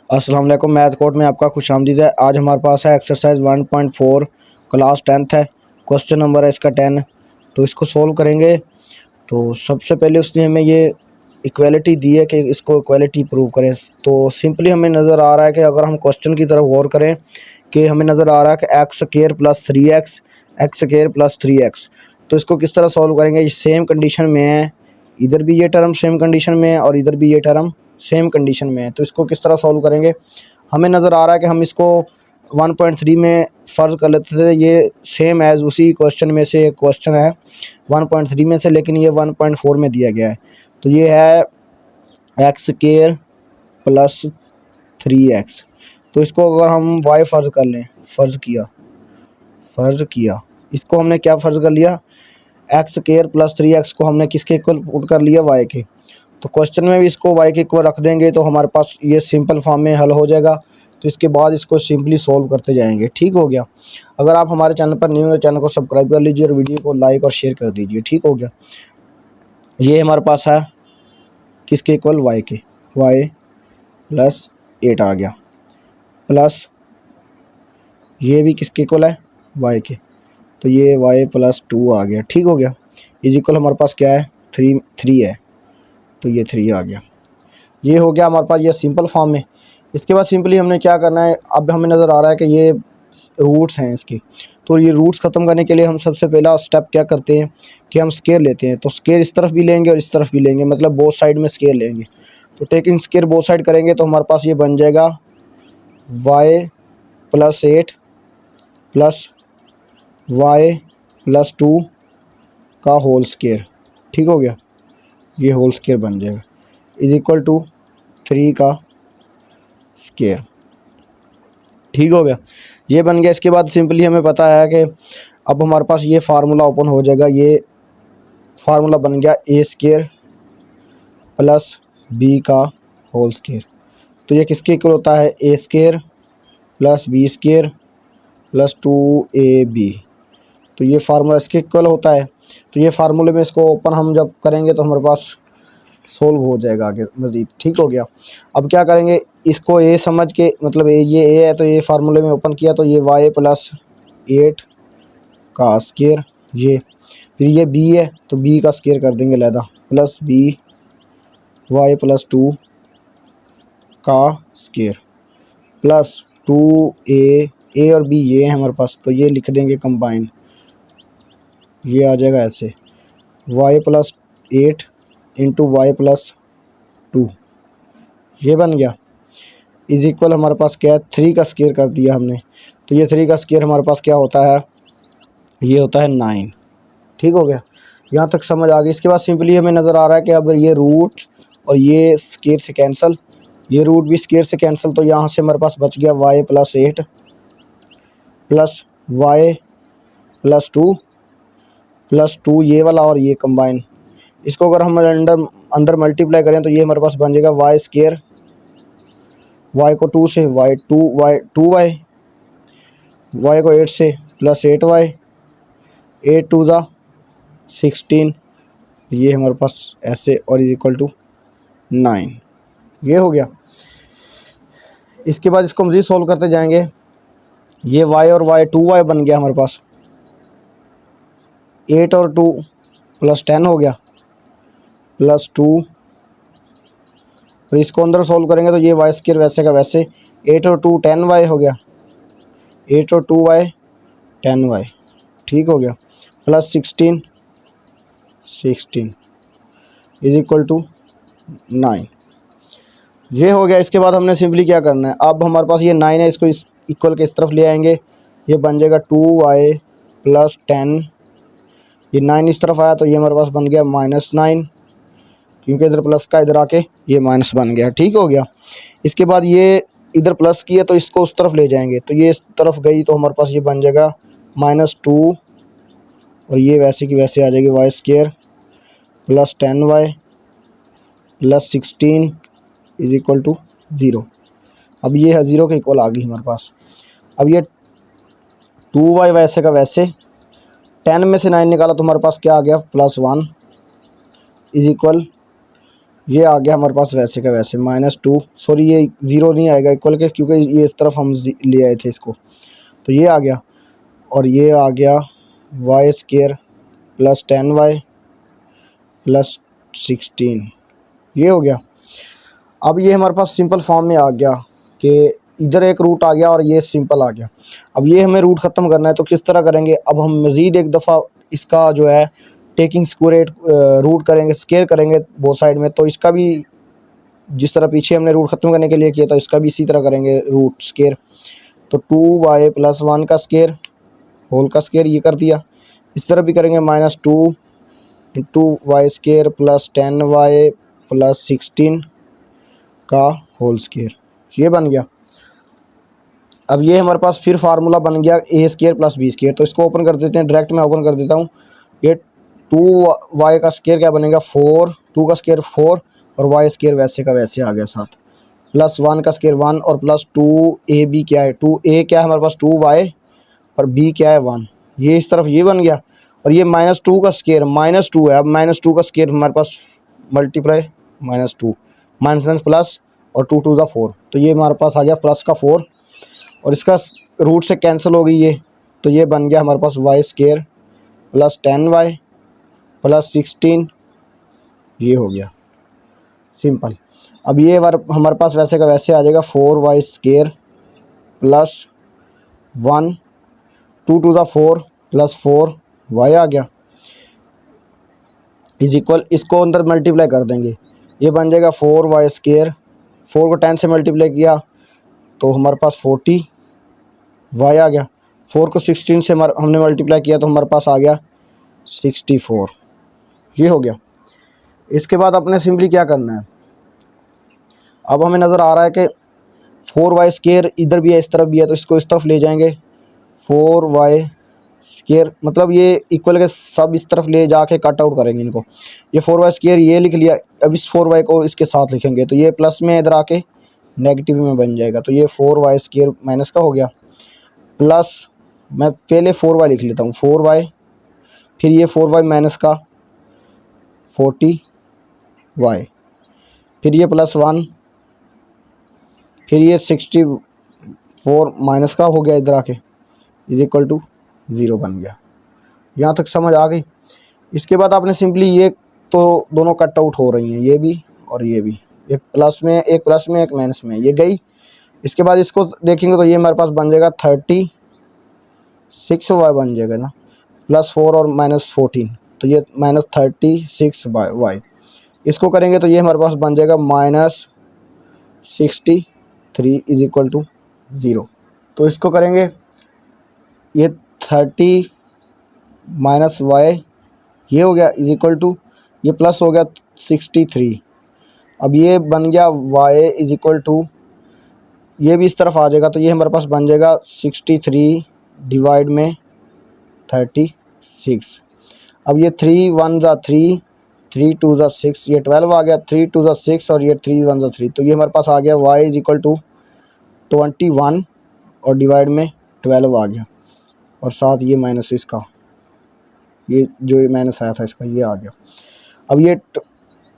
अस्सलाम वालेकुम। Math code में आपका खुशामदीद है। आज हमारे पास है एक्सरसाइज 1.4 क्लास 10th है। क्वेश्चन नंबर है इसका 10। तो इसको सोल्व करेंगे। तो सबसे पहले उसने हमें ये इक्वालिटी दी है कि इसको इक्वालिटी प्रूव करें। तो सिंपली हमें नज़र आ रहा है कि अगर हम क्वेश्चन की तरफ गौर करें कि हमें नज़र आ रहा है कि x square plus 3x x square plus 3x। तो इसको किस तरह सॉल्व करेंगे। ये सेम कंडीशन में है, इधर भी ये टर्म सेम कंडीशन में है और इधर भी ये टर्म सेम कंडीशन में है। तो इसको किस तरह सॉल्व करेंगे। हमें नज़र आ रहा है कि हम इसको 1.3 में फ़र्ज़ कर लेते थे। ये सेम एज़ उसी क्वेश्चन में से एक क्वेश्चन है 1.3 में से, लेकिन ये 1.4 में दिया गया है। तो ये है एक्स स्क्वायर प्लस 3x। तो इसको अगर हम y फ़र्ज़ कर लें, फ़र्ज़ किया इसको हमने क्या फ़र्ज़ कर लिया, एक्स स्क्वायर प्लस 3x को हमने किसके इक्वल पुट कर लिया, y के। तो क्वेश्चन में भी इसको y के इक्वल रख देंगे तो हमारे पास ये सिंपल फॉर्म में हल हो जाएगा। तो इसके बाद इसको सिंपली सोल्व करते जाएंगे। ठीक हो गया। अगर आप हमारे चैनल पर न्यू हैं तो चैनल को सब्सक्राइब कर लीजिए और वीडियो को लाइक और शेयर कर दीजिए। ठीक हो गया। ये हमारे पास है किसके इक्वल, y के। y प्लस 8 आ गया, प्लस ये भी किसके इक्वल है, y के। तो ये y प्लस 2 आ गया। ठीक हो गया। इज इक्वल हमारे पास क्या है, 3 है। तो ये 3 आ गया। ये हो गया हमारे पास ये सिंपल फॉर्म में। इसके बाद सिंपली हमने क्या करना है, अब हमें नज़र आ रहा है कि ये रूट्स हैं इसके। तो ये रूट्स ख़त्म करने के लिए हम सबसे पहला स्टेप क्या करते हैं कि हम स्केयर लेते हैं। तो स्केयर इस तरफ भी लेंगे और इस तरफ भी लेंगे, मतलब बोथ साइड में स्केयर लेंगे। तो टेकिंग स्केयर बोथ साइड करेंगे तो हमारे पास ये बन जाएगा y plus 8 plus y plus 2 का होल स्केयर। ठीक हो गया। ये होल स्केयर बन जाएगा इज इक्वल टू 3 का स्केयर। ठीक हो गया। ये बन गया। इसके बाद सिंपली हमें पता है कि अब हमारे पास ये फार्मूला ओपन हो जाएगा। ये फार्मूला बन गया ए स्केयर प्लस बी का होल स्केयर। तो ये किसके इक्वल होता है, A square plus B square plus 2ab। तो ये फार्मूला इसके इक्वल होता है। तो ये फार्मूले में इसको ओपन हम जब करेंगे तो हमारे पास सोल्व हो जाएगा आगे मज़ीद। ठीक हो गया। अब क्या करेंगे, इसको ए समझ के, मतलब ये ए है तो ये फार्मूले में ओपन किया तो ये y प्लस 8 का स्केयर। ये फिर ये b है तो b का स्केयर कर देंगे लहदा, प्लस b y प्लस 2 का स्केयर प्लस 2a और b ये है हमारे पास। तो ये लिख देंगे कंबाइन। ये आ जाएगा ऐसे y plus 8 into y plus 2। ये बन गया इज इक्वल हमारे पास क्या है, 3 का स्केयर कर दिया हमने। तो ये 3 का स्केयर हमारे पास क्या होता है, ये होता है 9। ठीक हो गया। यहाँ तक समझ आ गई। इसके बाद सिंपली हमें नज़र आ रहा है कि अगर ये रूट और ये स्केयर से कैंसिल, ये रूट भी स्केयर से कैंसिल, तो यहाँ से हमारे पास बच गया y plus 8 plus y plus 2 plus 2 ये वाला और ये कंबाइन। इसको अगर हम अंदर मल्टीप्लाई करें तो ये हमारे पास बन जाएगा y स्केयर, y को 2 से y को 8 से प्लस 8y, 8 2 ज़ा 16। ये हमारे पास ऐसे और इज इक्वल टू 9। ये हो गया। इसके बाद इसको मज़ीद सोल्व करते जाएंगे। ये y और y 2y बन गया हमारे पास, 8 और 2 प्लस 10 हो गया, प्लस 2। और इसको अंदर सोल्व करेंगे तो ये y स्क्वायर वैसे का वैसे, 8 और 2 10y हो गया, 8 और 2y 10y। ठीक हो गया। Plus 16 is equal to 9। ये हो गया। इसके बाद हमने सिंपली क्या करना है, अब हमारे पास ये 9 है, इसको इस इक्वल के इस तरफ ले आएंगे। ये बन जाएगा 2y प्लस 10। ये 9 इस तरफ आया तो ये हमारे पास बन गया -9, क्योंकि इधर प्लस का इधर आके ये माइनस बन गया। ठीक हो गया। इसके बाद ये इधर प्लस किया तो इसको उस तरफ ले जाएंगे, तो ये इस तरफ गई तो हमारे पास ये बन जाएगा -2 और ये वैसे की वैसे आ जाएगी y square plus 10y plus 16 is equal to 0। अब ये है 0 के इक्वल आ गई हमारे पास। अब ये 2y वैसे का वैसे, 10 में से 9 निकाला तो हमारे पास क्या आ गया, +1 इज इक्वल ये आ गया हमारे पास वैसे का वैसे -2, सॉरी ये 0 नहीं आएगा इक्वल के, क्योंकि ये इस तरफ हम ले आए थे इसको, तो ये आ गया। और ये आ गया Y square plus 10y plus 16, ये हो गया। अब ये हमारे पास सिंपल फॉर्म में आ गया कि इधर एक रूट आ गया और ये सिंपल आ गया। अब ये हमें रूट ख़त्म करना है, तो किस तरह करेंगे, अब हम मज़ीद एक दफ़ा इसका जो है टेकिंग स्क्वायर रूट करेंगे, स्केयर करेंगे बोथ साइड में। तो इसका भी जिस तरह पीछे हमने रूट ख़त्म करने के लिए किया था, इसका भी इसी तरह करेंगे रूट स्केयर। तो 2y प्लस 1 का स्केयर होल का स्केयर ये कर दिया। इस तरह भी करेंगे -2 into y square plus 10y plus 16 का होल स्केयर, ये बन गया। अब ये हमारे पास फिर फार्मूला बन गया A square plus B square. तो इसको ओपन कर देते हैं, डायरेक्ट मैं ओपन कर देता हूँ। ये 2y का स्केयर क्या बनेगा 4, 2 का स्केयर 4 और y स्केयर वैसे का वैसे आ गया साथ, प्लस 1 का स्केयर 1 और प्लस 2ab क्या है 2a क्या है हमारे पास 2y और b क्या है 1, ये इस तरफ ये बन गया। और ये -2 का स्केयर -2 है। अब -2 का स्केयर हमारे पास मल्टीप्लाई -2 माइनस प्लस और 2 2 4, तो ये हमारे पास आ गया प्लस का 4 और इसका रूट से कैंसिल हो गई ये, तो ये बन गया हमारे पास y square plus 10y plus 16, ये हो गया सिंपल। अब ये हमारे पास वैसे का वैसे आ जाएगा 4y square plus 1 2 2 4 plus 4y आ गया इज इक्वल, इसको अंदर मल्टीप्लाई कर देंगे, ये बन जाएगा 4y स्केयर, 4 को 10 से मल्टीप्लाई किया तो हमारे पास 40y आ गया। 4 को 16 से हमने मल्टीप्लाई किया तो हमारे पास आ गया 64, ये हो गया। इसके बाद अपने सिंपली क्या करना है, अब हमें नज़र आ रहा है कि 4y स्केयर इधर भी है इस तरफ भी है, तो इसको इस तरफ ले जाएंगे 4y स्केयर, मतलब ये इक्वल के सब इस तरफ ले जाके कट आउट करेंगे इनको। ये 4y स्केयर ये लिख लिया, अब इस 4y को इसके साथ लिखेंगे तो ये प्लस में इधर आके नेगेटिव में बन जाएगा, तो ये 4y स्केयर माइनस का हो गया, प्लस मैं पहले 4y लिख लेता हूँ 4y, फिर ये 4y माइनस का 40y, फिर ये प्लस 1, फिर ये 64 माइनस का हो गया इधर आके इज इक्वल टू 0 बन गया। यहाँ तक समझ आ गई। इसके बाद आपने सिंपली ये तो दोनों कट आउट हो रही हैं, ये भी और ये भी, एक प्लस में एक माइनस में, ये गई। इसके बाद इसको देखेंगे तो ये हमारे पास बन जाएगा 36y बन जाएगा ना, प्लस 4 और -14, तो ये -36y। इसको करेंगे तो ये हमारे पास बन जाएगा -63 इज इक्वल टू 0। तो इसको करेंगे ये 30 माइनस y ये हो गया इज इक्वल टू, ये प्लस हो गया 63। अब ये बन गया y इज इक्वल टू, ये भी इस तरफ आ जाएगा तो ये हमारे पास बन जाएगा 63 डिवाइड में 36। अब ये 3 1 ज़ा 3 3 2 ज़ा 6, ये 12 आ गया, 3 2 ज़ा 6 और ये 3 1 ज़ा 3, तो ये हमारे पास आ गया y इज इक्वल टू 21 और डिवाइड में 12 आ गया, और साथ ये माइनस इसका, ये जो ये माइनस आया था इसका ये आ गया। अब ये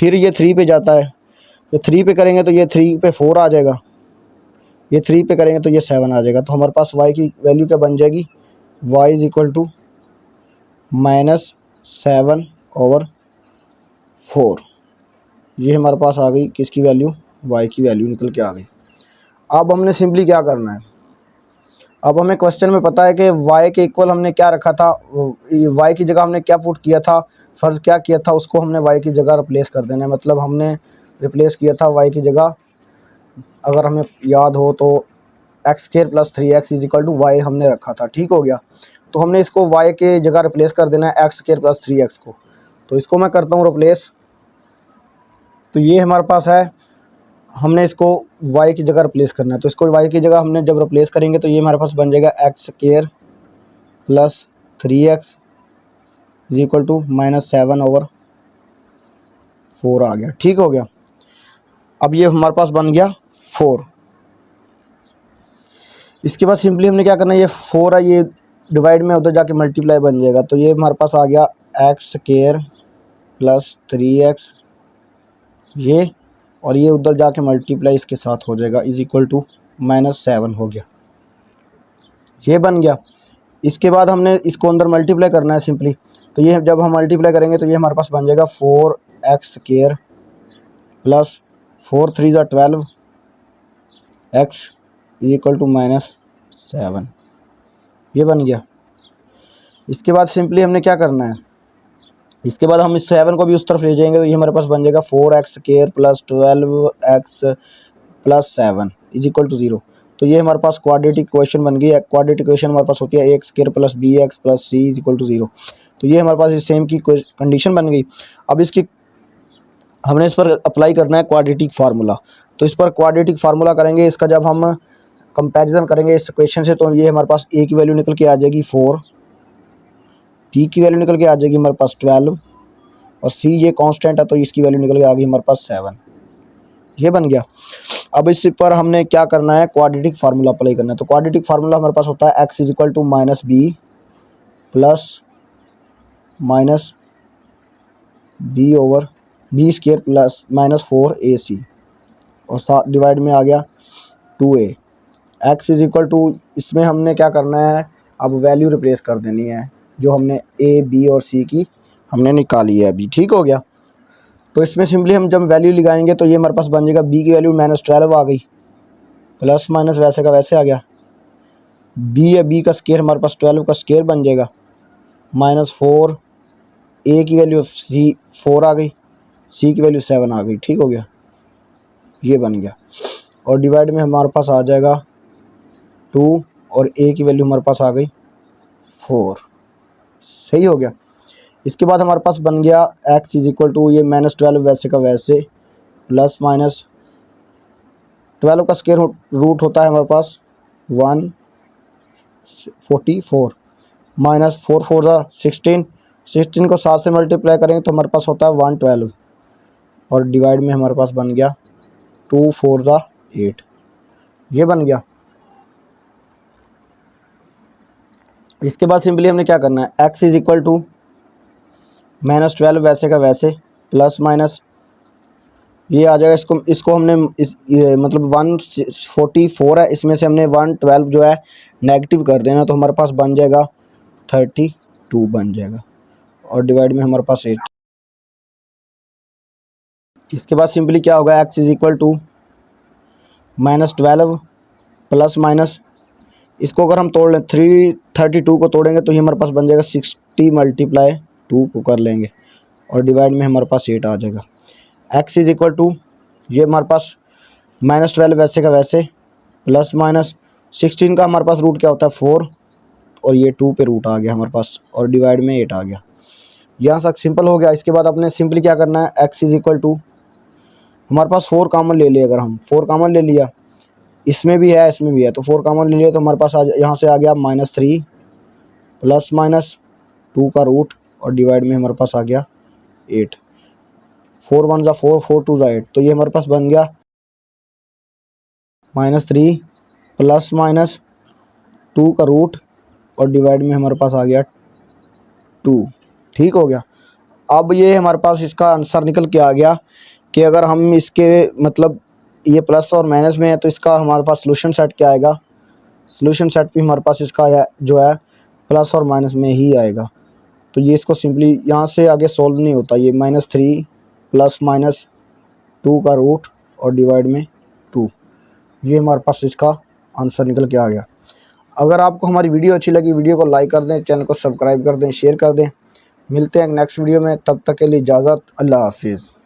फिर ये 3 पे जाता है, ये 3 पे करेंगे तो ये 3 पे 4 आ जाएगा, ये 3 पे करेंगे तो ये 7 आ जाएगा। तो हमारे पास y की वैल्यू क्या बन जाएगी, y इज इक्वल टू -7/4, ये हमारे पास आ गई किसकी वैल्यू, y की वैल्यू निकल के आ गई। अब हमने सिंपली क्या करना है, अब हमें क्वेश्चन में पता है कि y के इक्वल हमने क्या रखा था, y की जगह हमने क्या पुट किया था, फ़र्ज़ क्या किया था, उसको हमने y की जगह रिप्लेस कर देना है। मतलब हमने रिप्लेस किया था y की जगह, अगर हमें याद हो तो x square plus 3x is equal to y हमने रखा था, ठीक हो गया। तो हमने इसको y के जगह रिप्लेस कर देना है एक्स स्क्वायर प्लस 3x को, तो इसको मैं करता हूँ रिप्लेस। तो ये हमारे पास है, हमने इसको y की जगह रिप्लेस करना है, तो इसको y की जगह हमने जब रिप्लेस करेंगे तो ये हमारे पास बन जाएगा x square plus 3x is equal to -7/4 आ गया, ठीक हो गया। अब ये हमारे पास बन गया 4। इसके बाद सिंपली हमने क्या करना है, ये 4 है ये डिवाइड में उधर जाके मल्टीप्लाई बन जाएगा, तो ये हमारे पास आ गया एक्स स्क्वायर प्लस 3x ये और ये उधर जाके मल्टीप्लाई इसके साथ हो जाएगा, इज इक्वल टू -7 हो गया, ये बन गया। इसके बाद हमने इसको अंदर मल्टीप्लाई करना है सिंपली, तो ये जब हम मल्टीप्लाई करेंगे तो ये हमारे पास बन जाएगा 4x² प्लस 4 3 ज़ा 12 x इज इक्वल टू -7, ये बन गया। इसके बाद सिंपली हमने क्या करना है, इसके बाद हम इस 7 को भी उस तरफ ले जाएंगे तो ये हमारे पास बन जाएगा 4x² plus 12x plus 7 is equal to 0। तो ये हमारे पास क्वाड्रेटिक इक्वेशन बन गई है। क्वाड्रेटिक इक्वेशन हमारे पास होती है a² plus bx plus c is equal to 0। तो ये हमारे पास इस सेम की कंडीशन बन गई। अब इसकी हमने इस पर अप्लाई करना है क्वाड्रेटिक फार्मूला। तो इस पर क्वाड्रेटिक फार्मूला करेंगे, इसका जब हम कंपैरिजन करेंगे इस इक्वेशन से तो ये हमारे पास a की वैल्यू निकल के आ जाएगी 4, p की वैल्यू निकल के आ जाएगी हमारे पास 12 और c ये कांस्टेंट है तो इसकी वैल्यू निकल के आ गई हमारे पास 7, ये बन गया। अब इस पर हमने क्या करना है, क्वाड्रेटिक फार्मूला अप्लाई करना है। तो क्वाड्रेटिक फार्मूला हमारे पास होता है x is equal to -b plus -b over b² plus -4ac और साथ डिवाइड में आ गया 2a। x is equal to, इसमें हमने क्या करना है, अब वैल्यू रिप्लेस कर देनी है जो हमने a b और c की हमने निकाली है अभी, ठीक हो गया। तो इसमें सिंपली हम जब वैल्यू लगाएंगे तो ये हमारे पास बन जाएगा b की वैल्यू -12 आ गई, प्लस माइनस वैसे का वैसे आ गया, b या b का स्क्वायर हमारे पास 12 का स्क्वायर बन जाएगा, -4 a की वैल्यू c 4 आ गई, c की वैल्यू 7 आ गई, ठीक हो गया, ये बन गया। और डिवाइड में हमारे पास आ जाएगा 2 और a की वैल्यू हमारे पास आ गई 4, सही हो गया। इसके बाद हमारे पास बन गया x इज इक्वल टू ये -12 वैसे का वैसे प्लस माइनस 12 का स्क्वायर रूट होता है हमारे पास 144 माइनस 4 4 ज़ा 16 को 7 से मल्टीप्लाई करेंगे तो हमारे पास होता है 112 और डिवाइड में हमारे पास बन गया 2 4 ज़ा 8, ये बन गया। इसके बाद सिंपली हमने क्या करना है, x इज इक्वल टू -12 वैसे का वैसे प्लस माइनस ये आ जाएगा, इसको हमने मतलब 144 है, इसमें से हमने 112 जो है नेगेटिव कर देना तो हमारे पास बन जाएगा 32 बन जाएगा और डिवाइड में हमारे पास 8। इसके बाद सिंपली क्या होगा, x is equal to -12 plus minus इसको अगर हम तोड़ लें 332 को तोड़ेंगे तो ये हमारे पास बन जाएगा 60 मल्टीप्लाई 2 को कर लेंगे और डिवाइड में हमारे पास 8 आ जाएगा। x इज इक्वल टू ये हमारे पास -12 वैसे का वैसे प्लस माइनस 16 का हमारे पास रूट क्या होता है 4 और ये 2 पे रूट आ गया हमारे पास और डिवाइड में 8 आ गया, यहाँ तक सिंपल हो गया। इसके बाद अपने सिंपली क्या करना है, x इज इक्वल टू हमारे पास 4 कॉमन ले लिया, अगर हम 4 कॉमन ले लिया, इसमें भी है इसमें भी है तो 4 कॉमन ले लिया तो हमारे पास यहाँ से आ गया -3 प्लस माइनस 2 का रूट और डिवाइड में हमारे पास आ गया 8, 4 1 ज़ा 4 4 2 ज़ा 8 तो ये हमारे पास बन गया -3 प्लस माइनस 2 का रूट और डिवाइड में हमारे पास आ गया 2, ठीक हो गया। अब ये हमारे पास इसका आंसर निकल के आ गया कि अगर हम इसके मतलब ये प्लस और माइनस में है तो इसका हमारे पास सोल्यूशन सेट क्या आएगा, सोल्यूशन सेट भी हमारे पास इसका जो है प्लस और माइनस में ही आएगा। तो ये इसको सिंपली यहाँ से आगे सॉल्व नहीं होता, ये -3 प्लस माइनस 2 का रूट और डिवाइड में 2, ये हमारे पास इसका आंसर निकल के आ गया। अगर आपको हमारी वीडियो अच्छी लगी वीडियो को लाइक कर दें, चैनल को सब्सक्राइब कर दें, शेयर कर दें। मिलते हैं नेक्स्ट वीडियो में, तब तक के लिए इजाज़त, अल्लाह हाफिज़।